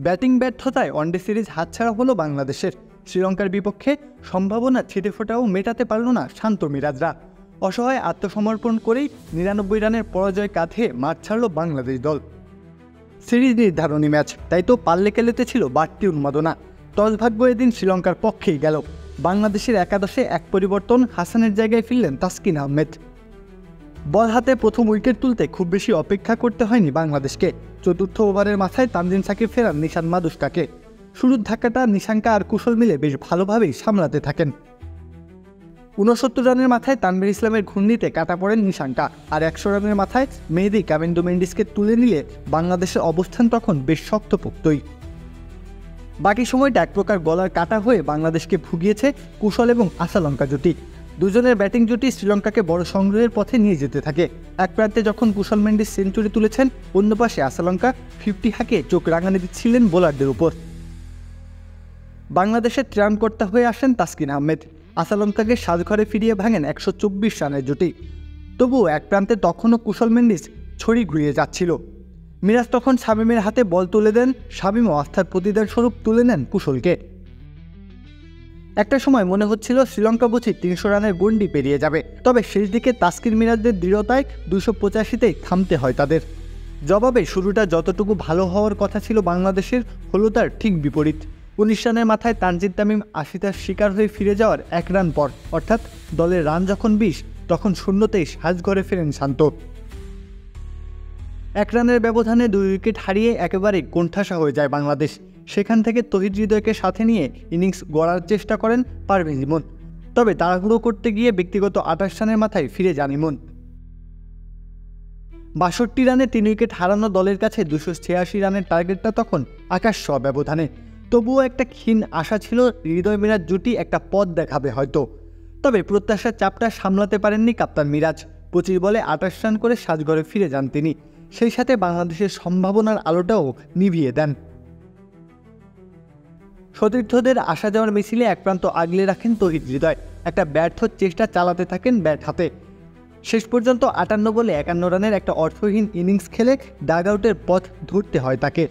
Batting ব্যর্থতায় one day series হাতছাড়া হলো বাংলাদেশের। শ্রীলঙ্কার বিপক্ষে সম্ভাবনা ছিটেফোঁটাও মেটাতে পারল না শান্ত মিরাজরা। অসহায় আত্মসমর্পণ করেই ৯৯ রানের পরাজয় কাঁধে মাঠ ছাড়ল বাংলাদেশ দল। সিরিজ নির্ধারণী ম্যাচ, তাই তো পাল্লে কেলেতে ছিল বাড়তি উন্মাদনা। টস ভাগ্য এদিন শ্রীলঙ্কার পক্ষেই গেল। বাংলাদেশের একাদশে এক পরিবর্তন, হাসানের জায়গায় ফিরলেন তাসকিন আহমেদ। বল হাতে প্রথম উইকেট তুলতে খুব বেশি অপেক্ষা করতে হয়নি বাংলাদেশকে। চতুর্থ ওভারের মাথায় তানজিম সাকিব ফেরান নিশান মাদুস্কাকে। শুরুর ধাক্কাটা নিশাঙ্কা আর কুশল মিলে বেশ ভালোভাবেই সামলাতে থাকেন। ৬৯ রানের মাথায় তানভীর ইসলামের ঘূর্ণিতে কাটা পড়েন নিশাঙ্কা, আর ১০০ রানের মাথায় মেহেদী কামেন্দু মেন্ডিসকে তুলে নিলে বাংলাদেশের অবস্থান তখন বেশ শক্তপোক্তই। বাকি সময়টা এক প্রকার গলার কাটা হয়ে বাংলাদেশকে ভুগিয়েছে কুশল এবং আসালঙ্কা জুটি। দুজনের ব্যাটিং জুটি শ্রীলঙ্কাকে বড় সংগ্রহের পথে নিয়ে যেতে থাকে। এক প্রান্তে যখন কুশল মেন্ডিস সেঞ্চুরি তুলেছেন, অন্য পাশে আসালঙ্কা 50 হাঁকে চোখ রাঙানি দিচ্ছিলেন বোলারদের উপর। বাংলাদেশের ত্রাণকর্তা হয়ে আসেন তাসকিন আহমেদ। আসালঙ্কাকে সাজঘরে ফিরিয়ে ভাঙেন ১২৪ রানের জুটি। তবুও এক প্রান্তে তখনও কুশল মেন্ডিস ছড়ি ঘুরিয়ে যাচ্ছিল। মিরাজ তখন শামীমের হাতে বল তুলে দেন, শামীমও আস্থার প্রতিদান স্বরূপ তুলে নেন কুশলকে। একটা সময় মনে হচ্ছিল শ্রীলঙ্কা বুঝি ৩০০ রানের গণ্ডি পেরিয়ে যাবে, তবে শেষ দিকে তাসকিন মিরাজদের দৃঢ়তায় ২৮৫তেই থামতে হয় তাদের। জবাবে শুরুটা যতটুকু ভালো হওয়ার কথা ছিল বাংলাদেশের, হলো তার ঠিক বিপরীত। ১৯ রানের মাথায় তানজিদ তামিম ৮০টার শিকার হয়ে ফিরে যাওয়ার ১ রান পর, অর্থাৎ দলের রান যখন ২০, তখন শূন্যতেই সাজঘরে ফেরেন শান্ত। ১ রানের ব্যবধানে ২ উইকেট হারিয়ে একেবারে কোণঠাসা হয়ে যায় বাংলাদেশ। সেখান থেকে তহিদ হৃদয়কে সাথে নিয়ে ইনিংস গড়ার চেষ্টা করেন পারভেজ ইমন, তবে তাড়াহুড়ো করতে গিয়ে ব্যক্তিগত ২৮ রানের মাথায় ফিরে যান ইমন। ৬২ রানে ৩ উইকেট হারানো দলের কাছে ২৮৬ রানের টার্গেটটা তখন আকাশ ছোঁয়া ব্যবধানে। তবুও একটা ক্ষীণ আশা ছিল হৃদয় মিরাজ জুটি একটা পথ দেখাবে হয়তো। তবে প্রত্যাশার চাপটা সামলাতে পারেননি কাপ্তান মিরাজ। ২৫ বলে ২৮ রান করে সাজঘরে ফিরে যান তিনি। সেই সাথে বাংলাদেশের সম্ভাবনার আলোটাও নিভিয়ে দেন। সতীর্থদের আসা যাওয়ার মিছিলে এক প্রান্ত আগলে রাখেন তহিদ হৃদয়। একটা ব্যর্থ চেষ্টা চালাতে থাকেন ব্যাট হাতে। শেষ পর্যন্ত ৫৮ বলে ৫১ রানের একটা অর্থহীন ইনিংস খেলে ডাগ আউটের পথ ধরতে হয় তাকে।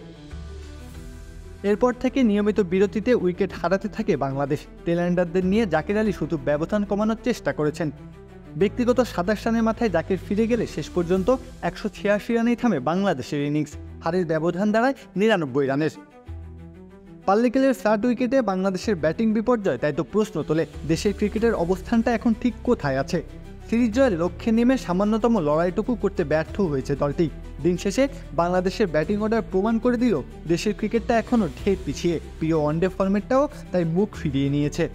এরপর থেকে নিয়মিত বিরতিতে উইকেট হারাতে থাকে বাংলাদেশ। টেলএন্ডারদের নিয়ে জাকির আলী শুধু ব্যবধান কমানোর চেষ্টা করেছেন। ব্যক্তিগত ২৭ রানের মাথায় জাকির ফিরে গেলে শেষ পর্যন্ত ১৮৬ রানেই থামে বাংলাদেশের ইনিংস। হারের ব্যবধান দাঁড়ায় ৯৯ রানের। পাল্লিকেলের ফ্ল্যাট উইকেটে বাংলাদেশের ব্যাটিং বিপর্যয় তাই তো প্রশ্ন তোলে, দেশের ক্রিকেটের অবস্থানটা এখন ঠিক কোথায় আছে। সিরিজ জয়ের লক্ষ্যে নেমে সামান্যতম লড়াইটুকু করতে ব্যর্থ হয়েছে দলটি। দিন শেষে বাংলাদেশের ব্যাটিং অর্ডার প্রমাণ করে দিল দেশের ক্রিকেটটা এখনও ঢের পিছিয়ে। প্রিয় ওয়ানডে ফরম্যাটটাও তাই মুখ ফিরিয়ে নিয়েছে।